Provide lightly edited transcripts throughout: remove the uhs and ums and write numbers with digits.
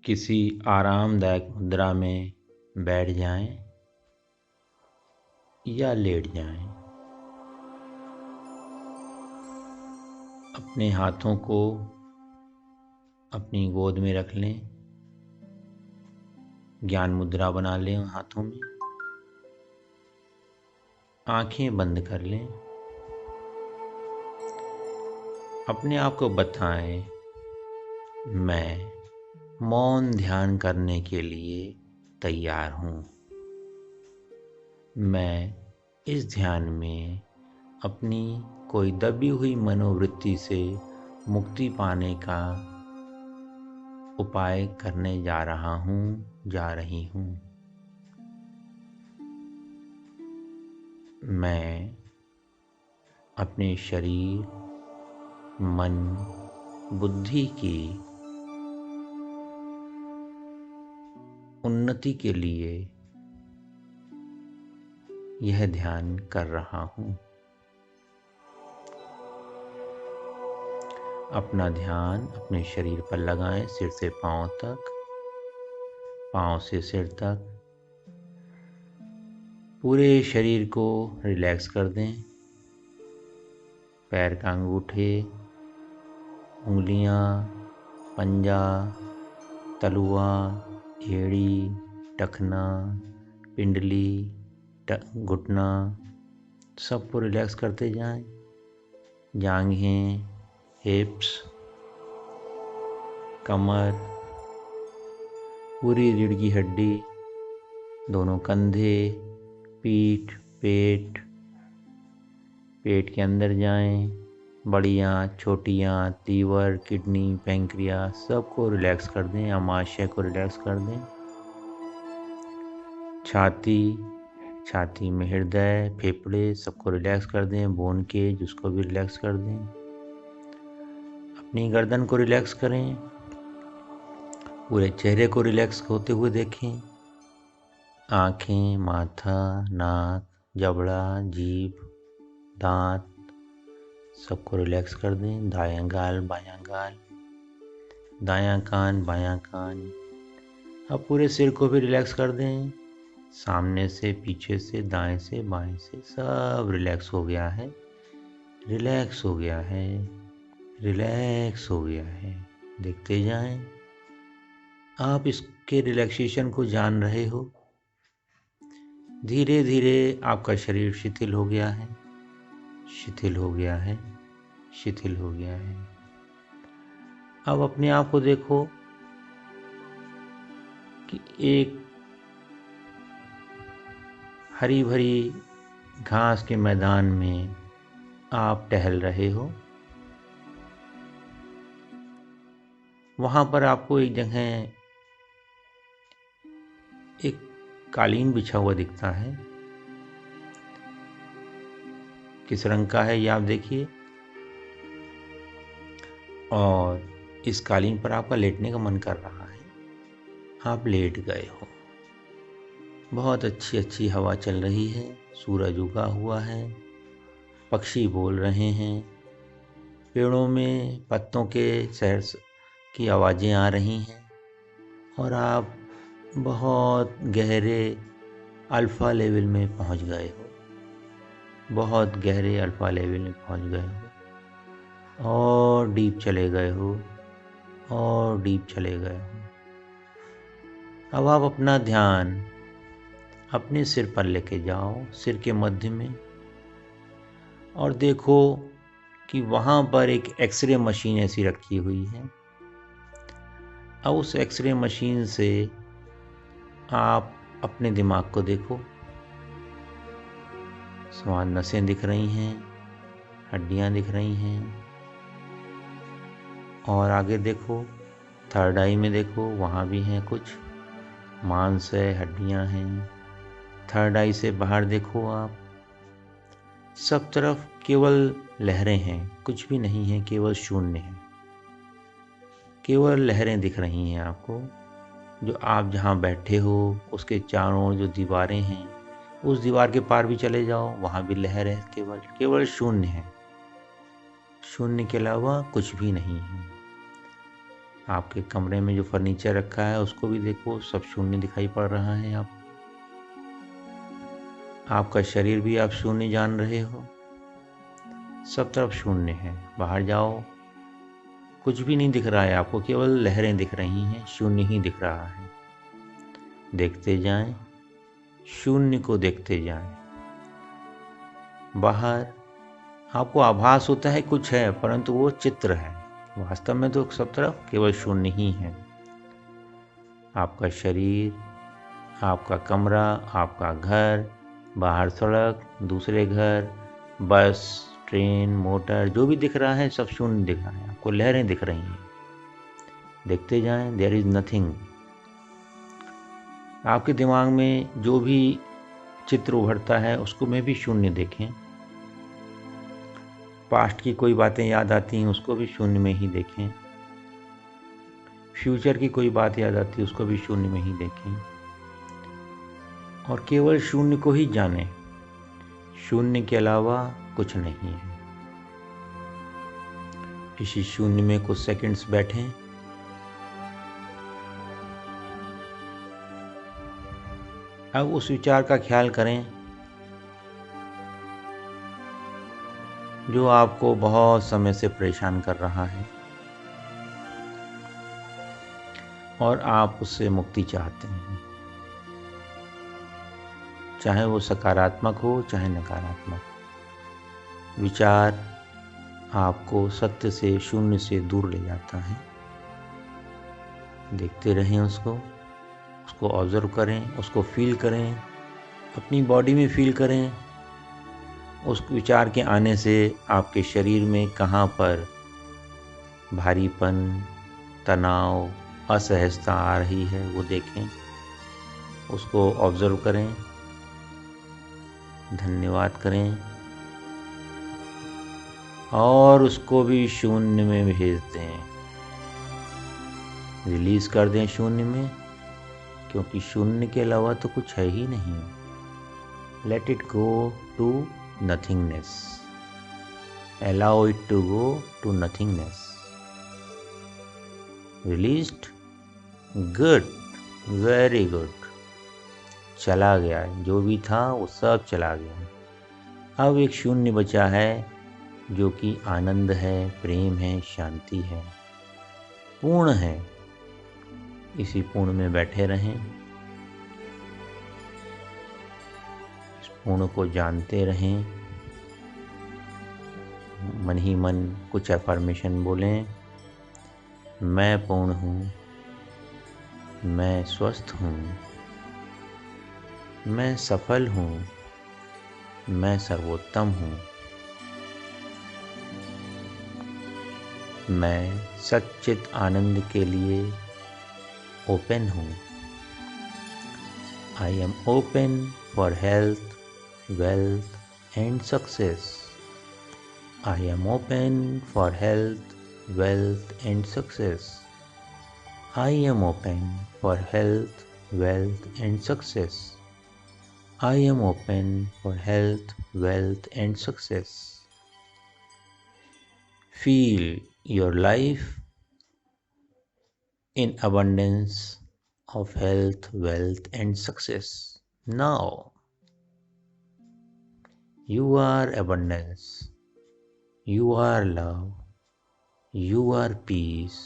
किसी आरामदायक मुद्रा में बैठ जाएं या लेट जाएं। अपने हाथों को अपनी गोद में रख लें, ज्ञान मुद्रा बना लें हाथों में। आंखें बंद कर लें। अपने आप को बताएं, मैं मौन ध्यान करने के लिए तैयार हूँ। मैं इस ध्यान में अपनी कोई दबी हुई मनोवृत्ति से मुक्ति पाने का उपाय करने जा रहा हूँ, जा रही हूँ। मैं अपने शरीर, मन, बुद्धि की उन्नति के लिए यह ध्यान कर रहा हूँ। अपना ध्यान अपने शरीर पर लगाएं, सिर से पांव तक, पांव से सिर तक। पूरे शरीर को रिलैक्स कर दें। पैर का अंगूठे, उंगलियां, पंजा, तलुआ, एड़ी, टखना, पिंडली, घुटना, सबको रिलैक्स करते जाएं। जांघें, हिप्स, कमर, पूरी रीढ़ की हड्डी, दोनों कंधे, पीठ, पेट, पेट के अंदर जाएं। बड़ी आंत, छोटी आंत, लीवर, किडनी, पैंक्रियास, सबको रिलैक्स कर दें। आमाशय को रिलैक्स कर दें। छाती, छाती में हृदय, फेफड़े, सबको रिलैक्स कर दें। बोन केज, उसको भी रिलैक्स कर दें। अपनी गर्दन को रिलैक्स करें। पूरे चेहरे को रिलैक्स होते हुए देखें। आँखें, माथा, नाक, जबड़ा, जीभ, दांत, सबको रिलैक्स कर दें। दायां गाल, बायां गाल, दायां कान, बायां कान। अब पूरे सिर को भी रिलैक्स कर दें। सामने से, पीछे से, दाएं से, बाएं से, सब रिलैक्स हो गया है, रिलैक्स हो गया है, रिलैक्स हो गया है। देखते जाएं। आप इसके रिलैक्सेशन को जान रहे हो। धीरे धीरे आपका शरीर शिथिल हो गया है, शिथिल हो गया है, शिथिल हो गया है। अब अपने आप को देखो कि एक हरी भरी घास के मैदान में आप टहल रहे हो। वहां पर आपको एक जगह एक कालीन बिछा हुआ दिखता है। किस रंग का है ये आप देखिए। और इस कालीन पर आपका लेटने का मन कर रहा है। आप लेट गए हो। बहुत अच्छी अच्छी हवा चल रही है, सूरज उगा हुआ है, पक्षी बोल रहे हैं, पेड़ों में पत्तों के सहर की आवाज़ें आ रही हैं और आप बहुत गहरे अल्फ़ा लेवल में पहुंच गए हो। बहुत गहरे अल्फ़ा लेवल में पहुंच गए हो और डीप चले गए हो, और डीप चले गए हो। अब आप अपना ध्यान अपने सिर पर लेके जाओ, सिर के मध्य में, और देखो कि वहाँ पर एक एक्सरे मशीन ऐसी रखी हुई है। अब उस एक्सरे मशीन से आप अपने दिमाग को देखो। स्वाद नसें दिख रही हैं, हड्डियाँ दिख रही हैं, और आगे देखो, थर्ड आई में देखो, वहाँ भी हैं कुछ मांस है, हड्डियाँ हैं। थर्ड आई से बाहर देखो आप, सब तरफ केवल लहरें हैं, कुछ भी नहीं है, केवल शून्य है। केवल लहरें दिख रही हैं आपको। जो आप जहाँ बैठे हो उसके चारों ओर जो दीवारें हैं, उस दीवार के पार भी चले जाओ, वहाँ भी लहर है। केवल केवल शून्य है, शून्य के अलावा कुछ भी नहीं है। आपके कमरे में जो फर्नीचर रखा है उसको भी देखो, सब शून्य दिखाई पड़ रहा है। आपका शरीर भी आप शून्य जान रहे हो, सब तरफ शून्य है। बाहर जाओ, कुछ भी नहीं दिख रहा है आपको, केवल लहरें दिख रही हैं, शून्य ही दिख रहा है। देखते जाएं, शून्य को देखते जाएं। बाहर आपको आभास होता है कुछ है, परंतु वो चित्र है, वास्तव में तो सब तरफ केवल शून्य ही है। आपका शरीर, आपका कमरा, आपका घर, बाहर सड़क, दूसरे घर, बस, ट्रेन, मोटर, जो भी दिख रहा है सब शून्य दिख रहा है। आपको लहरें दिख रही हैं, देखते जाएं। There is nothing. आपके दिमाग में जो भी चित्र उभरता है उसको में भी शून्य देखें। पास्ट की कोई बातें याद आती हैं उसको भी शून्य में ही देखें। फ्यूचर की कोई बात याद आती है उसको भी शून्य में ही देखें, और केवल शून्य को ही जानें। शून्य के अलावा कुछ नहीं है। इसी शून्य में कुछ सेकंड्स बैठें। अब उस विचार का ख्याल करें जो आपको बहुत समय से परेशान कर रहा है और आप उससे मुक्ति चाहते हैं, चाहे वो सकारात्मक हो चाहे नकारात्मक। विचार आपको सत्य से, शून्य से दूर ले जाता है। देखते रहें उसको ऑब्जर्व करें, उसको फील करें, अपनी बॉडी में फील करें। उस विचार के आने से आपके शरीर में कहाँ पर भारीपन, तनाव, असहजता आ रही है वो देखें, उसको ऑब्जर्व करें, धन्यवाद करें और उसको भी शून्य में भेज दें, रिलीज कर दें शून्य में, क्योंकि शून्य के अलावा तो कुछ है ही नहीं। Let it go to nothingness, allow it to go to nothingness. Released, good, very good. चला गया, जो भी था वो सब चला गया। अब एक शून्य बचा है जो कि आनंद है, प्रेम है, शांति है, पूर्ण है। इसी पूर्ण में बैठे रहें, इस पूर्ण को जानते रहें। मन ही मन कुछ अफर्मेशन बोलें। मैं पूर्ण हूँ, मैं स्वस्थ हूँ, मैं सफल हूँ, मैं सर्वोत्तम हूँ, मैं सच्चित आनंद के लिए ओपन हूँ। I am open for health, wealth and success. I am open for health, wealth and success. I am open for health, wealth and success. I am open for health, wealth and success. Feel your life in abundance of health, wealth and success. Now, you are abundance. You are love. You are peace,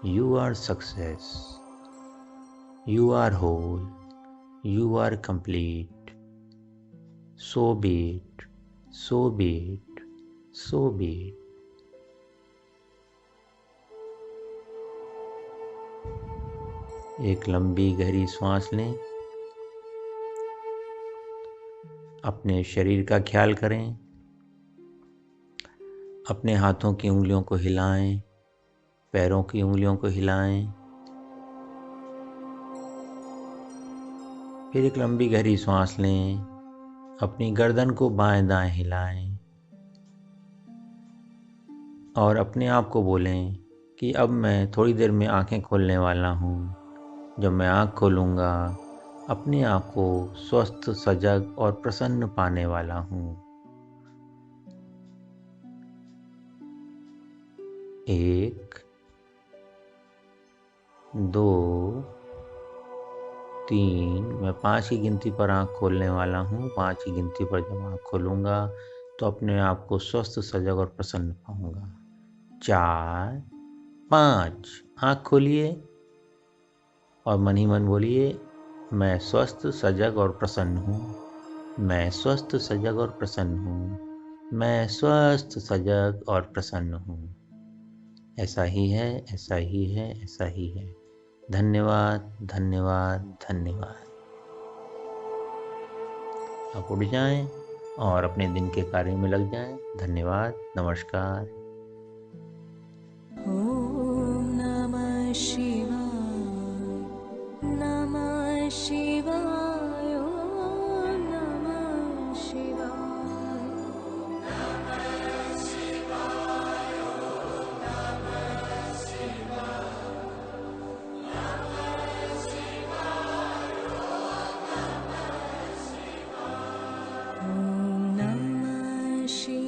you are success, you are whole, you are complete. So be it, so be it, so be it. एक लंबी गहरी सांस लें, अपने शरीर का ख्याल करें, अपने हाथों की उंगलियों को हिलाएं, पैरों की उंगलियों को हिलाएं। फिर एक लंबी गहरी सांस लें, अपनी गर्दन को बाएं दाएं हिलाएं और अपने आप को बोलें कि अब मैं थोड़ी देर में आंखें खोलने वाला हूँ। जब मैं आँख खोलूँगा अपने आप को स्वस्थ, सजग और प्रसन्न पाने वाला हूँ। 1 2, 3। मैं 5 की गिनती पर आँख खोलने वाला हूँ। 5 की गिनती पर जब आँख खोलूँगा तो अपने आप को स्वस्थ, सजग और प्रसन्न पाऊँगा। 4, 5। आँख खोलिए और मन ही मन बोलिए, मैं स्वस्थ, सजग और प्रसन्न हूँ। मैं स्वस्थ, सजग और प्रसन्न हूँ। मैं स्वस्थ, सजग और प्रसन्न हूँ। ऐसा ही है, ऐसा ही है, ऐसा ही है। धन्यवाद, धन्यवाद, धन्यवाद। आप उठ जाएं और अपने दिन के कार्य में लग जाएं। धन्यवाद, नमस्कार।